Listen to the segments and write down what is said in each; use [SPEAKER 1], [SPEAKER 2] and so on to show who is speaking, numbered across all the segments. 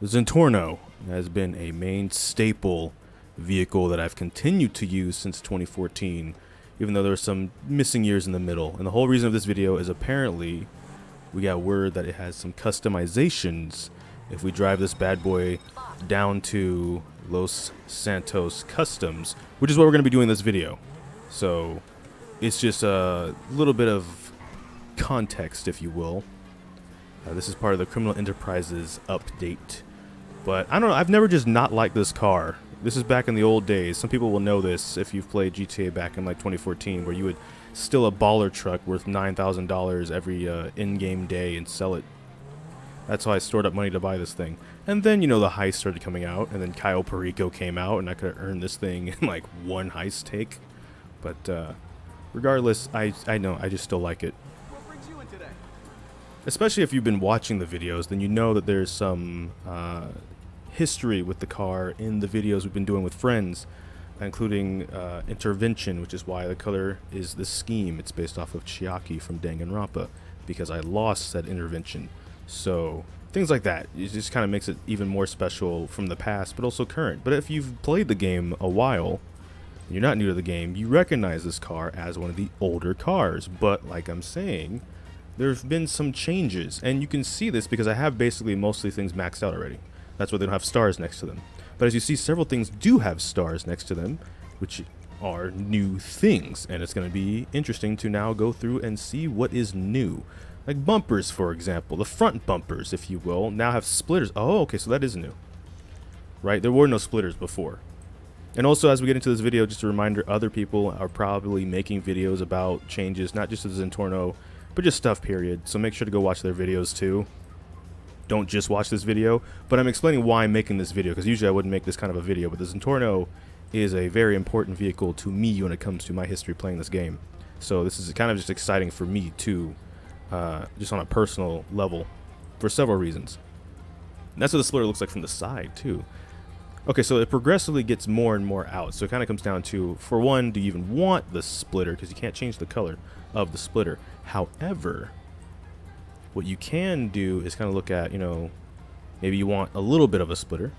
[SPEAKER 1] The Zentorno has been a main staple vehicle that I've continued to use since 2014, even though there were some missing years in the middle. And the whole reason of this video is apparently we got word that it has some customizations if we drive this bad boy down to Los Santos Customs, which is what we're going to be doing in this video. So it's just a little bit of context, if you will. This is part of the Criminal Enterprises update. But I don't know, I've never just not liked this car. This is back in the old days. Some people will know this if you've played GTA back in like 2014, where you would steal a baller truck worth $9,000 every in-game day and sell it. That's how I stored up money to buy this thing. And then, you know, the heist started coming out, and then Cayo Perico came out, and I could have earned this thing in like one heist take. But regardless, I know, I just still like it.
[SPEAKER 2] What brings you in today?
[SPEAKER 1] Especially if you've been watching the videos, then you know that there's some history with the car in the videos we've been doing with friends, including Intervention, which is why the color is the scheme. It's based off of Chiaki from Danganronpa, because I lost said Intervention. So things like that, it just kind of makes it even more special from the past, but also current. But if you've played the game a while, you're not new to the game, you recognize this car as one of the older cars. But like I'm saying, there have been some changes, and you can see this because I have basically mostly things maxed out already. That's why they don't have stars next to them. But as you see, several things do have stars next to them, which are new things, and it's going to be interesting to now go through and see what is new. Like bumpers, for example. The front bumpers, if you will, now have splitters. Oh, okay, so that is new. Right? There were no splitters before. And also, as we get into this video, just a reminder, other people are probably making videos about changes, not just to the Zentorno, but just stuff, period. So make sure to go watch their videos too. Don't just watch this video, but I'm explaining why I'm making this video, because usually I wouldn't make this kind of a video, but the Zentorno is a very important vehicle to me when it comes to my history playing this game. So this is kind of just exciting for me too, just on a personal level, for several reasons. And that's what the splitter looks like from the side too. Okay, so it progressively gets more and more out, so it kind of comes down to, for one, do you even want the splitter, because you can't change the color of the splitter. However, what you can do is kind of look at, you know, maybe you want a little bit of a splitter.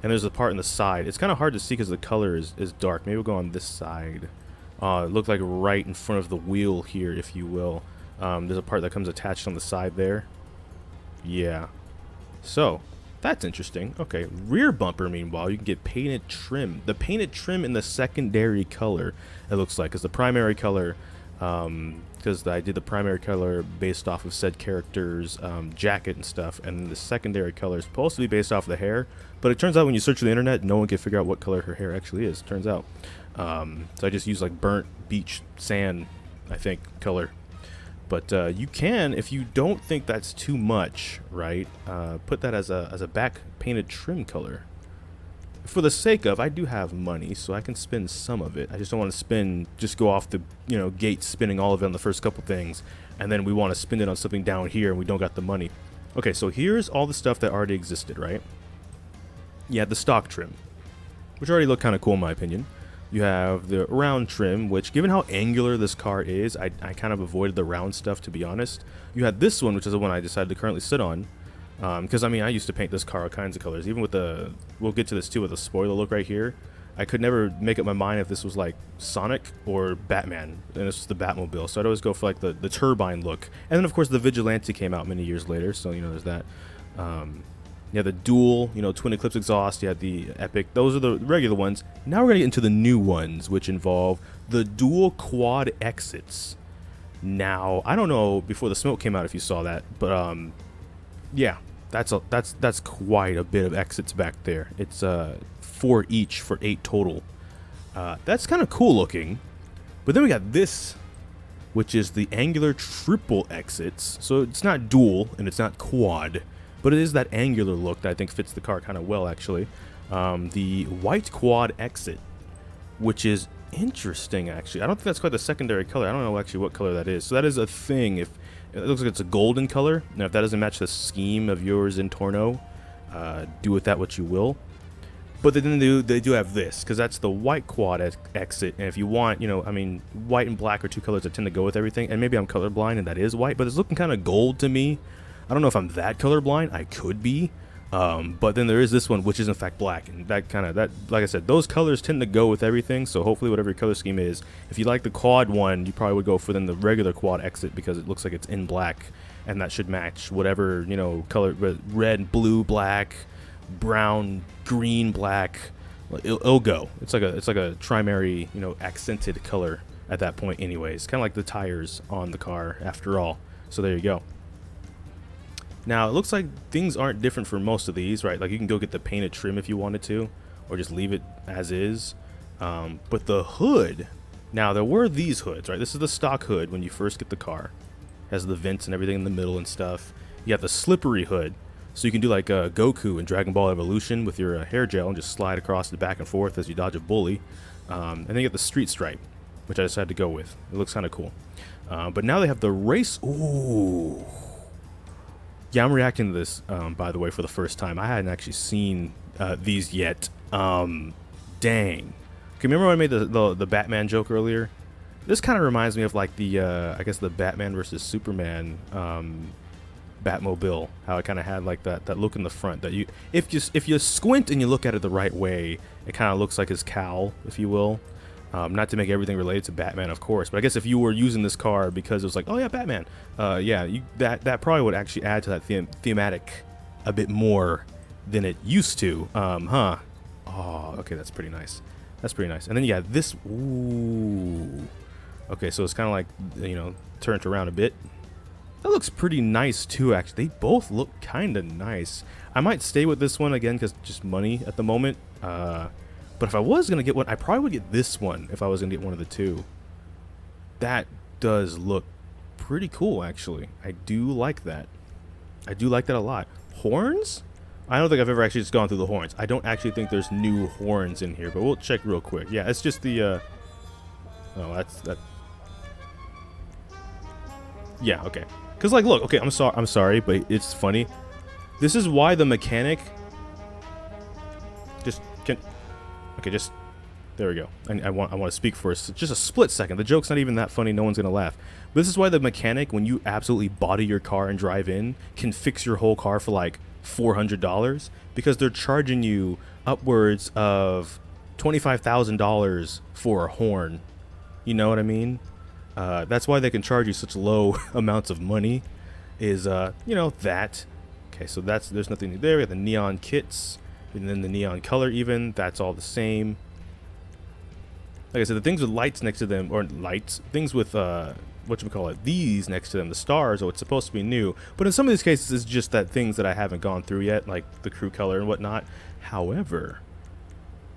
[SPEAKER 1] And there's a part in the side. It's kind of hard to see because the color is dark. Maybe we'll go on this side. It looked like right in front of the wheel here, if you will. There's a part that comes attached on the side there. Yeah. So, that's interesting. Okay, rear bumper, meanwhile, you can get painted trim. The painted trim in the secondary color, it looks like, is the primary color. Because I did the primary color based off of said character's jacket and stuff, and then the secondary color is supposed to be based off of the hair, but it turns out when you search the internet, no one can figure out what color her hair actually is, turns out. So I just used like burnt beach sand, I think, color. But you can, if you don't think that's too much, right, put that as a back painted trim color. For the sake of, I do have money, so I can spend some of it. I just don't want to just go off the, you know, gate spending all of it on the first couple things, and then we want to spend it on something down here and we don't got the money. Okay, so here's all the stuff that already existed, right? You had the stock trim, which already looked kind of cool in my opinion. You have the round trim, which, given how angular this car is, I kind of avoided the round stuff, to be honest. You had this one, which is the one I decided to currently sit on. Because, I mean, I used to paint this car all kinds of colors. Even with the, we'll get to this too, with the spoiler look right here. I could never make up my mind if this was like Sonic or Batman. And this was the Batmobile. So I'd always go for like the turbine look. And then, of course, the Vigilante came out many years later. So, you know, there's that. You had the dual, you know, twin eclipse exhaust. You had the Epic. Those are the regular ones. Now we're going to get into the new ones, which involve the dual quad exits. Now, I don't know before the smoke came out if you saw that, but yeah, that's quite a bit of exits back there. It's 4 each for 8 total. That's kind of cool looking. But then we got this, which is the angular triple exits. So it's not dual and it's not quad, but it is that angular look that I think fits the car kind of well, actually. The white quad exit, which is interesting, actually. I don't think that's quite the secondary color. I don't know actually what color that is. So that is a thing. If it looks like it's a golden color. Now, if that doesn't match the scheme of yours in Torno, do with that what you will. But then they do have this, because that's the white quad exit. And if you want, you know, I mean, white and black are two colors that tend to go with everything. And maybe I'm colorblind and that is white, but it's looking kind of gold to me. I don't know if I'm that colorblind. I could be. But then there is this one, which is in fact black, and that like I said, those colors tend to go with everything. So hopefully whatever your color scheme is, if you like the quad one, you probably would go for then the regular quad exit because it looks like it's in black, and that should match whatever, you know, color, red, blue, black, brown, green, black. It'll go. It's like a primary, you know, accented color at that point anyways, kind of like the tires on the car after all. So there you go. Now, it looks like things aren't different for most of these, right? Like, you can go get the painted trim if you wanted to, or just leave it as is. But the hood, now, there were these hoods, right? This is the stock hood when you first get the car. It has the vents and everything in the middle and stuff. You got the slippery hood, so you can do like Goku in Dragon Ball Evolution with your hair gel and just slide across the back and forth as you dodge a bully. And then you get the street stripe, which I decided to go with. It looks kind of cool. But now they have the race. Ooh. Yeah, I'm reacting to this, by the way, for the first time. I hadn't actually seen these yet. Dang. Okay, remember when I made the Batman joke earlier? This kind of reminds me of like the, I guess the Batman versus Superman Batmobile. How it kind of had like that look in the front. That you, if you squint and you look at it the right way, it kind of looks like his cowl, if you will. Not to make everything related to Batman, of course, but I guess if you were using this car because it was like, oh yeah, Batman, yeah, that probably would actually add to that thematic a bit more than it used to, huh? Oh, okay, that's pretty nice. That's pretty nice. And then yeah, this, ooh, okay, so it's kind of like, you know, turned around a bit. That looks pretty nice too, actually. They both look kind of nice. I might stay with this one again because just money at the moment. But if I was going to get one, I probably would get this one if I was going to get one of the two. That does look pretty cool, actually. I do like that. I do like that a lot. Horns? I don't think I've ever actually just gone through the horns. I don't actually think there's new horns in here, but we'll check real quick. Yeah, it's just the, oh, that's, that. Yeah, okay. Because, like, look, okay, I'm sorry, but it's funny. This is why the mechanic just can... Okay, just there we go. I want to speak for just a split second. The joke's not even that funny. No one's gonna laugh. But this is why the mechanic, when you absolutely body your car and drive in, can fix your whole car for like $400 because they're charging you upwards of $25,000 for a horn. You know what I mean? That's why they can charge you such low amounts of money. Is you know that. Okay, so there's nothing there. We have the neon kits. And then the neon color even, that's all the same. Like I said, the things with lights next to them, or lights, things with, whatchamacallit, these next to them, the stars, oh, it's supposed to be new. But in some of these cases, it's just that things that I haven't gone through yet, like the crew color and whatnot. However,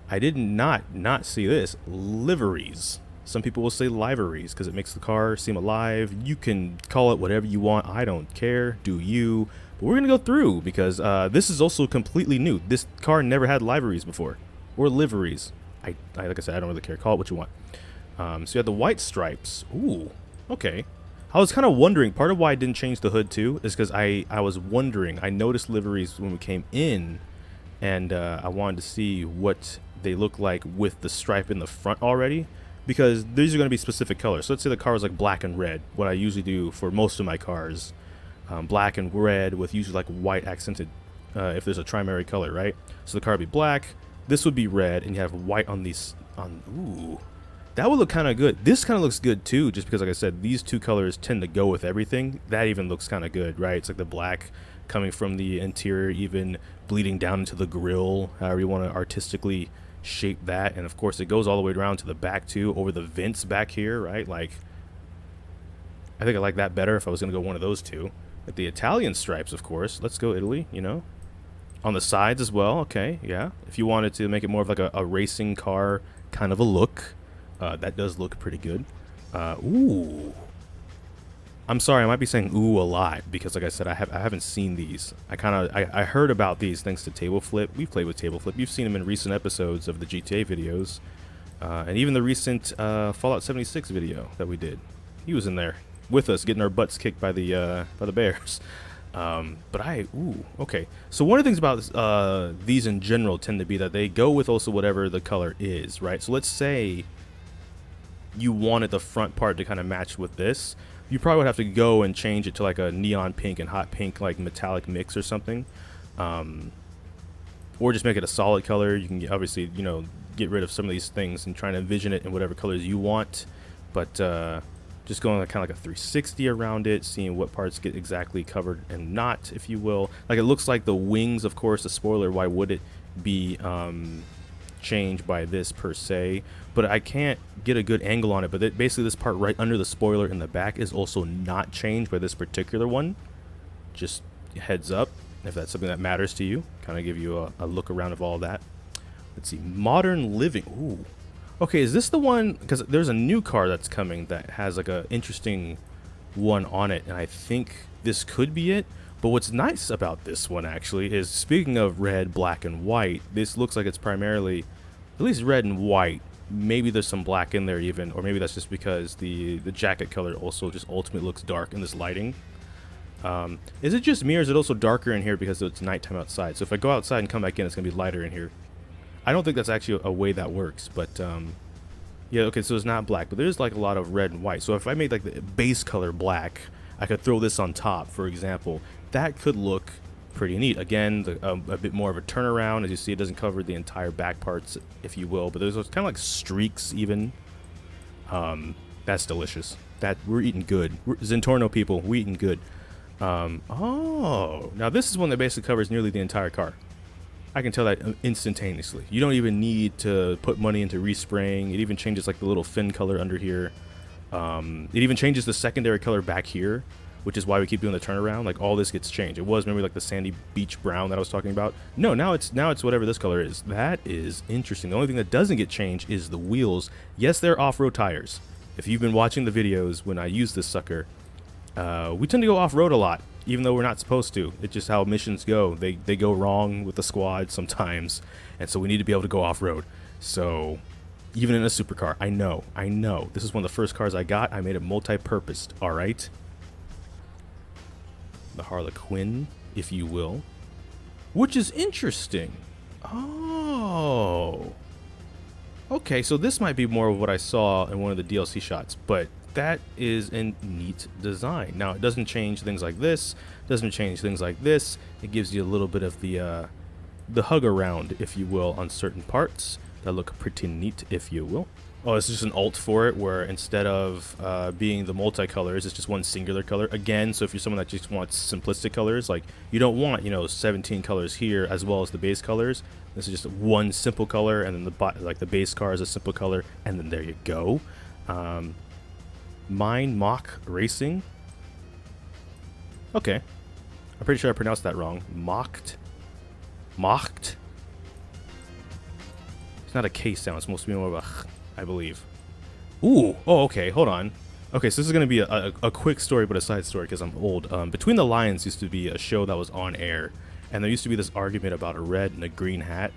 [SPEAKER 1] I did not see this. Liveries. Some people will say liveries because it makes the car seem alive. You can call it whatever you want. I don't care. Do you? But we're going to go through because this is also completely new. This car never had liveries before. Or liveries. I like I said, I don't really care. Call it what you want. So you have the white stripes. Ooh, okay. I was kind of wondering. Part of why I didn't change the hood too is because I was wondering. I noticed liveries when we came in. And I wanted to see what they look like with the stripe in the front already. Because these are going to be specific colors. So let's say the car was like black and red. What I usually do for most of my cars. Black and red with usually like white accented if there's a primary color, right? So the car would be black, this would be red, and you have white on these. Ooh, that would look kind of good. This kind of looks good too, just because like I said, these two colors tend to go with everything. That even looks kind of good, right? It's like the black coming from the interior, even bleeding down into the grill, however you want to artistically shape that. And of course it goes all the way around to the back too, over the vents back here, right? Like, I think I like that better if I was going to go one of those two. Like the Italian stripes, of course. Let's go Italy, you know. On the sides as well. Okay, yeah. If you wanted to make it more of like a racing car kind of a look, that does look pretty good. Ooh. I'm sorry, I might be saying ooh a lot because, like I said, I haven't seen these. I heard about these thanks to Table Flip. We've played with Table Flip. You've seen them in recent episodes of the GTA videos, and even the recent Fallout 76 video that we did. He was in there with us, getting our butts kicked by the bears. But ooh, okay. So one of the things about these in general tend to be that they go with also whatever the color is, right? So let's say you wanted the front part to kind of match with this. You probably would have to go and change it to like a neon pink and hot pink, like metallic mix or something. Or just make it a solid color. You can obviously, you know, get rid of some of these things and try to envision it in whatever colors you want. But just going like kind of like a 360 around it, seeing what parts get exactly covered and not, if you will. Like it looks like the wings, of course, the spoiler, why would it be changed by this per se? But I can't get a good angle on it. But basically this part right under the spoiler in the back is also not changed by this particular one. Just heads up, if that's something that matters to you. Kind of give you a look around of all that. Let's see, modern living. Ooh. Okay, is this the one? Because there's a new car that's coming that has like a interesting one on it, and I think this could be it. But what's nice about this one actually is, speaking of red, black, and white, this looks like it's primarily at least red and white. Maybe there's some black in there even, or maybe that's just because the jacket color also just ultimately looks dark in this lighting. Is it just me, or is it also darker in here because it's nighttime outside? So if I go outside and come back in, it's gonna be lighter in here. I don't think that's actually a way that works, but yeah, okay, so it's not black, but there's like a lot of red and white. So if I made like the base color black, I could throw this on top, for example. That could look pretty neat. Again, a bit more of a turnaround. As you see, it doesn't cover the entire back parts, if you will, but there's those kind of like streaks even. That's delicious. That we're eating good. Zentorno people, we eating good. Oh, now this is one that basically covers nearly the entire car. I can tell that instantaneously. You don't even need to put money into respraying. It even changes like the little fin color under here. It even changes the secondary color back here, which is why we keep doing the turnaround. Like all this gets changed. It was maybe like the sandy beach brown that I was talking about. No, now it's whatever this color is. That is interesting. The only thing that doesn't get changed is the wheels. Yes, they're off-road tires. If you've been watching the videos when I use this sucker, we tend to go off-road a lot, even though we're not supposed to. It's just how missions go. They go wrong with the squad sometimes, and so we need to be able to go off-road. So even in a supercar, I know. This is one of the first cars I got. I made it multi-purposed, all right? The Harlequin, if you will, which is interesting. Oh. Okay, so this might be more of what I saw in one of the DLC shots, but that is a neat design. Now, it doesn't change things like this, doesn't change things like this. It gives you a little bit of the hug around, if you will, on certain parts that look pretty neat, if you will. Oh, it's just an alt for it, where instead of being the multicolors, it's just one singular color. Again, so if you're someone that just wants simplistic colors, like you don't want, you know, 17 colors here as well as the base colors. This is just one simple color, and then the base car is a simple color, and then there you go. Mock Racing. Okay, I'm pretty sure I pronounced that wrong. Mocked. It's not a K sound. It's supposed to be more of a I believe. Ooh. Oh, okay. Hold on. Okay, so this is going to be a quick story, but a side story because I'm old. Between the Lions used to be a show that was on air, and there used to be this argument about a red and a green hat.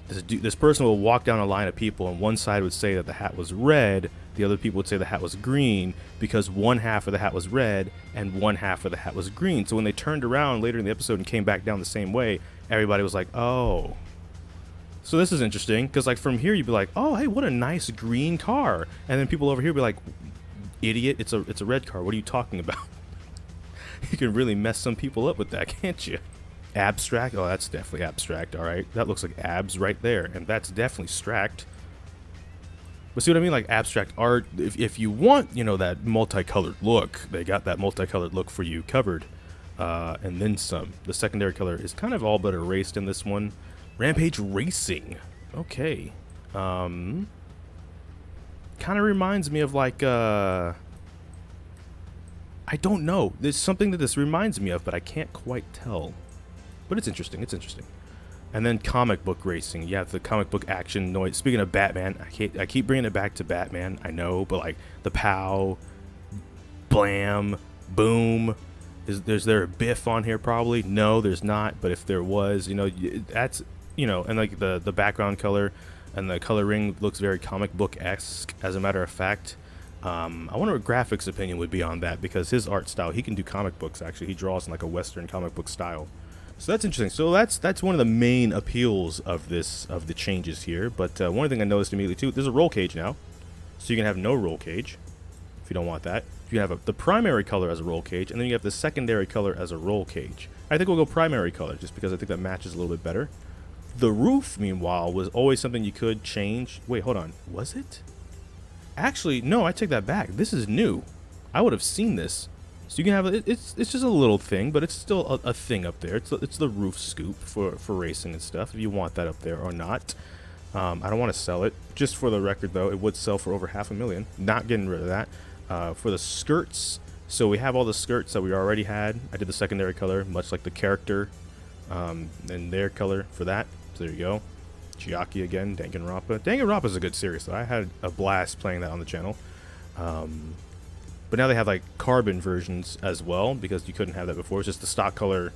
[SPEAKER 1] This person would walk down a line of people, and one side would say that the hat was red, the other people would say the hat was green, because one half of the hat was red and one half of the hat was green. So when they turned around later in the episode and came back down the same way, everybody was like, oh. So this is interesting, because like from here you'd be like, oh, hey, what a nice green car. And then people over here be like, idiot, it's a red car. What are you talking about? You can really mess some people up with that, can't you? Abstract? Oh, that's definitely abstract, all right. That looks like abs right there, and that's definitely stract. But see what I mean? Like abstract art, if you want, you know, that multicolored look, they got that multicolored look for you covered. And then some. The secondary color is kind of all but erased in this one. Rampage Racing. Okay. Kind of reminds me of like, I don't know. There's something that this reminds me of, but I can't quite tell. But it's interesting. It's interesting. And then comic book racing. Yeah, the comic book action noise. Speaking of Batman, I keep bringing it back to Batman. I know, but like the pow, blam, boom. Is there a Biff on here? Probably. No, there's not. But if there was, you know, that's, you know, and like the background color and the coloring looks very comic book-esque, as a matter of fact. I wonder what Graphic's opinion would be on that, because his art style, he can do comic books, actually. He draws in like a Western comic book style. So that's interesting. So that's one of the main appeals of the changes here. But one thing I noticed immediately too, there's a roll cage now. So you can have no roll cage. if you don't want that. You have the primary color as a roll cage, and then you have the secondary color as a roll cage. I think we'll go primary color just because I think that matches a little bit better. The roof, meanwhile, was always something you could change. Wait, hold on. Was it? Actually, no, I take that back. This is new. I would have seen this. So you can have it's just a little thing, but it's still a thing up there. It's the roof scoop for racing and stuff. If you want that up there or not, I don't want to sell it. Just for the record, though, it would sell for over $500,000. Not getting rid of that. For the skirts, so we have all the skirts that we already had. I did the secondary color, much like the character, and their color for that. So there you go. Chiaki again, Danganronpa. Danganronpa is a good series, though. I had a blast playing that on the channel. But now they have like carbon versions as well, because you couldn't have that before. It's just the stock color,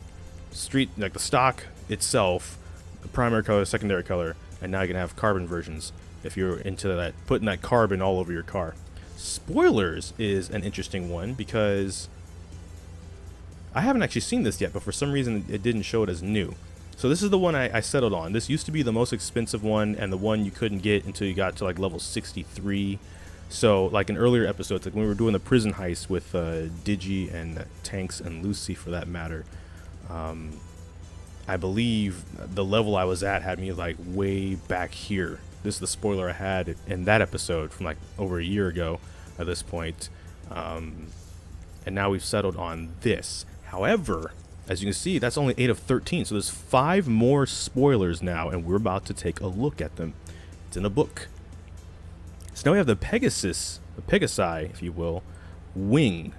[SPEAKER 1] like the stock itself, the primary color, secondary color, and now you can have carbon versions if you're into that, putting that carbon all over your car. Spoilers is an interesting one because I haven't actually seen this yet, but for some reason it didn't show it as new. So this is the one I settled on. This used to be the most expensive one and the one you couldn't get until you got to like level 63. So like in earlier episodes, like when we were doing the prison heist with Digi and Tanks and Lucy for that matter, I believe the level I was at had me like way back here. This is the spoiler I had in that episode from like over a year ago at this point. And now we've settled on this. However, as you can see, that's only 8 of 13. So there's 5 more spoilers now, and we're about to take a look at them. It's in a book. So now we have the Pegasi, if you will, wing,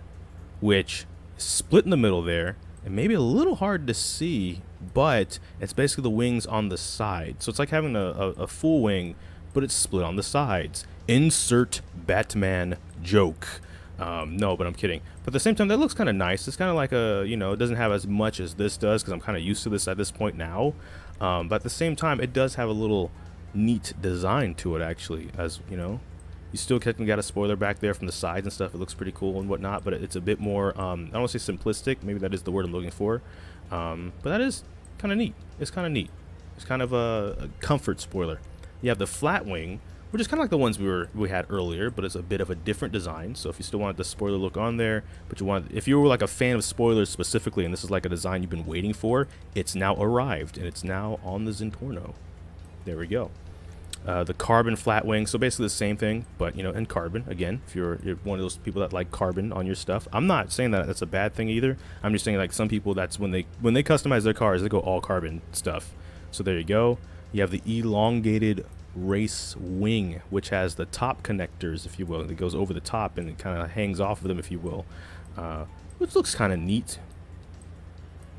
[SPEAKER 1] which is split in the middle there, and maybe a little hard to see, but it's basically the wings on the side. So it's like having a full wing, but it's split on the sides. Insert Batman joke. No, but I'm kidding. But at the same time, that looks kind of nice. It's kind of like a, you know, it doesn't have as much as this does because I'm kind of used to this at this point now. But at the same time, it does have a little neat design to it, actually. As you know, you still technically got a spoiler back there from the sides and stuff. It looks pretty cool and whatnot, but it's a bit more, I don't want to say simplistic. Maybe that is the word I'm looking for. But that is kind of neat. It's kind of neat. It's kind of a comfort spoiler. You have the Flatwing, which is kind of like the ones we had earlier, but it's a bit of a different design. So if you still wanted the spoiler look on there, but if you were like a fan of spoilers specifically, and this is like a design you've been waiting for, it's now arrived, and it's now on the Zentorno. There we go. The carbon Flatwing, so basically the same thing, but you know, in carbon again. If you're one of those people that like carbon on your stuff, I'm not saying that that's a bad thing either. I'm just saying like some people, that's when they customize their cars, they go all carbon stuff. So there you go. You have the elongated race wing, which has the top connectors, if you will. It goes over the top and it kind of hangs off of them, if you will, which looks kind of neat.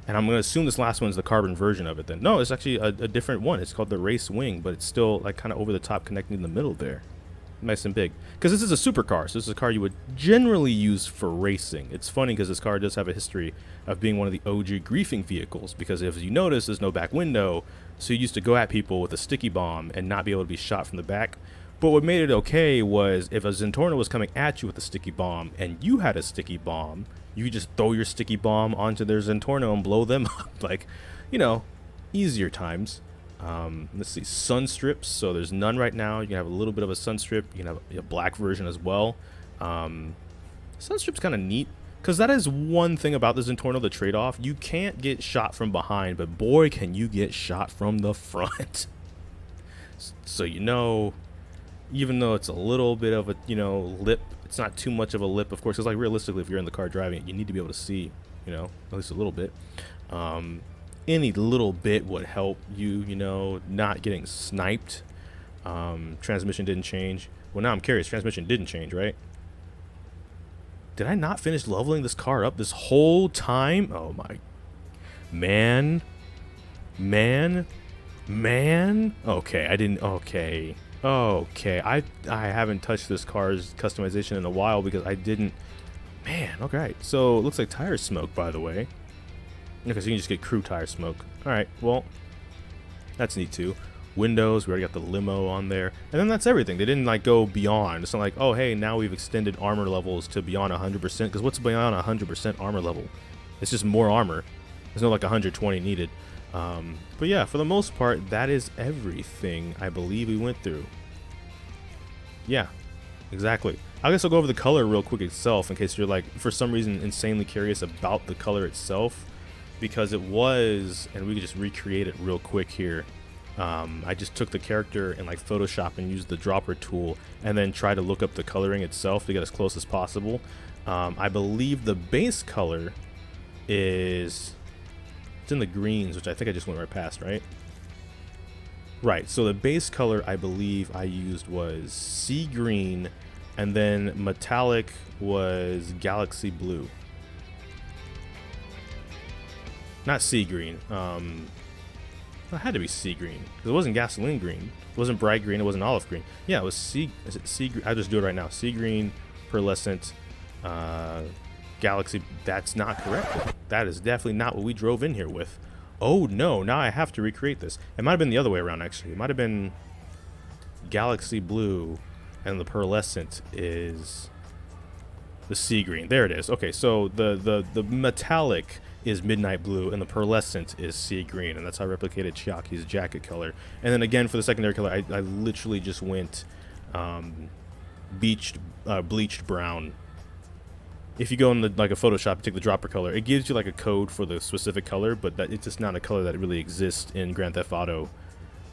[SPEAKER 1] And I'm going to assume this last one's the carbon version of it then. No, it's actually a different one. It's called the race wing, but it's still like kind of over the top, connecting in the middle there. Nice and big. Because this is a supercar, so this is a car you would generally use for racing. It's funny because this car does have a history of being one of the OG griefing vehicles, because if you notice, there's no back window, so you used to go at people with a sticky bomb and not be able to be shot from the back. But what made it okay was if a Zentorno was coming at you with a sticky bomb and you had a sticky bomb, you just throw your sticky bomb onto their Zentorno and blow them up. Like, you know, easier times. Let's see, sun strips. So there's none right now. You can have a little bit of a sun strip. You can have a black version as well. Sun strip's kind of neat, because that is one thing about the Zentorno, the trade-off. You can't get shot from behind, but boy, can you get shot from the front. So, you know, even though it's a little bit of a, you know, lip, it's not too much of a lip, of course, because like realistically, if you're in the car driving it, you need to be able to see, you know, at least a little bit. Any little bit would help you, you know, not getting sniped. Transmission didn't change. Well, now I'm curious, transmission didn't change, right? Did I not finish leveling this car up this whole time? Oh my, man. Okay, I didn't, okay. I haven't touched this car's customization in a while because I didn't, man, okay. So it looks like tire smoke, by the way. Okay, so you can just get crew tire smoke. Alright, well, that's neat too. Windows, we already got the limo on there. And then that's everything. They didn't like go beyond. It's not like, oh hey, now we've extended armor levels to beyond 100%. Because what's beyond 100% armor level? It's just more armor. There's no like 120 needed. But yeah, for the most part, that is everything I believe we went through. Yeah, exactly. I guess I'll go over the color real quick itself in case you're like, for some reason, insanely curious about the color itself, because it was, and we can just recreate it real quick here. I just took the character in like Photoshop and used the dropper tool and then try to look up the coloring itself to get as close as possible. I believe the base color is, it's in the greens, which I think I just went right past, right? Right, so the base color I believe I used was sea green, and then metallic was galaxy blue. Not sea green. It had to be sea green because it wasn't gasoline green. It wasn't bright green. It wasn't olive green. Yeah, it was sea. Is it sea green? I'll just do it right now. Sea green, pearlescent, galaxy. That's not correct. That is definitely not what we drove in here with. Oh no! Now I have to recreate this. It might have been the other way around actually. It might have been galaxy blue, and the pearlescent is the sea green. There it is. Okay, so the metallic is midnight blue and the pearlescent is sea green, and that's how I replicated Chiaki's jacket color. And then again for the secondary color, I literally just went bleached brown. If you go in like a Photoshop, take the dropper color, it gives you like a code for the specific color, but that it's just not a color that really exists in Grand Theft Auto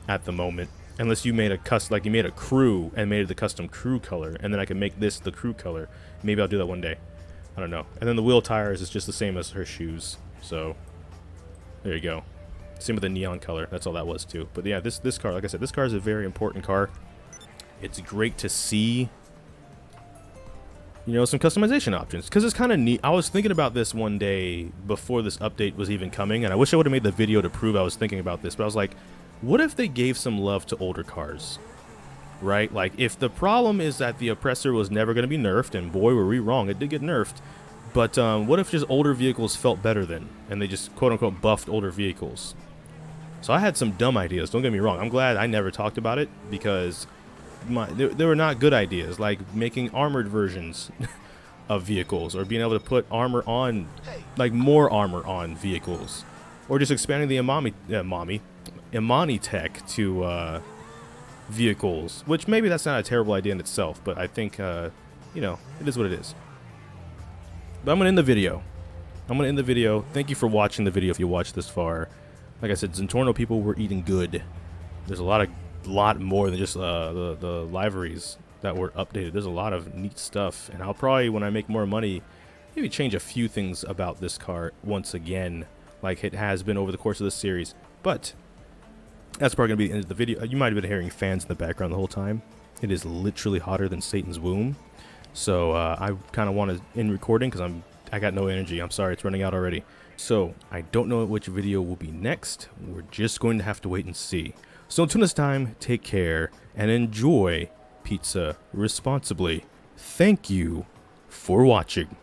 [SPEAKER 1] at the moment, unless you made you made a crew and made it the custom crew color, and then I can make this the crew color. Maybe I'll do that one day. I don't know. And then the wheel tires is just the same as her shoes. So there you go. Same with the neon color. That's all that was too. But yeah, this car, like I said, this car is a very important car. It's great to see, you know, some customization options, because it's kind of neat. I was thinking about this one day before this update was even coming, and I wish I would have made the video to prove I was thinking about this, but I was like, what if they gave some love to older cars? Right? Like, if the problem is that the Oppressor was never going to be nerfed, and boy, were we wrong, it did get nerfed, but what if just older vehicles felt better then, and they just quote-unquote buffed older vehicles? So I had some dumb ideas, don't get me wrong. I'm glad I never talked about it, because they were not good ideas, like making armored versions of vehicles, or being able to put armor on, like more armor on vehicles, or just expanding the Imani tech to vehicles, which maybe that's not a terrible idea in itself, but I think, you know, it is what it is. But I'm going to end the video. Thank you for watching the video if you watched this far. Like I said, Zentorno people were eating good. There's a lot more than just the liveries that were updated. There's a lot of neat stuff, and I'll probably, when I make more money, maybe change a few things about this car once again, like it has been over the course of this series. But that's probably going to be the end of the video. You might have been hearing fans in the background the whole time. It is literally hotter than Satan's womb. So I kind of want to end recording because I got no energy. I'm sorry, it's running out already. So I don't know which video will be next. We're just going to have to wait and see. So until next time, take care and enjoy pizza responsibly. Thank you for watching.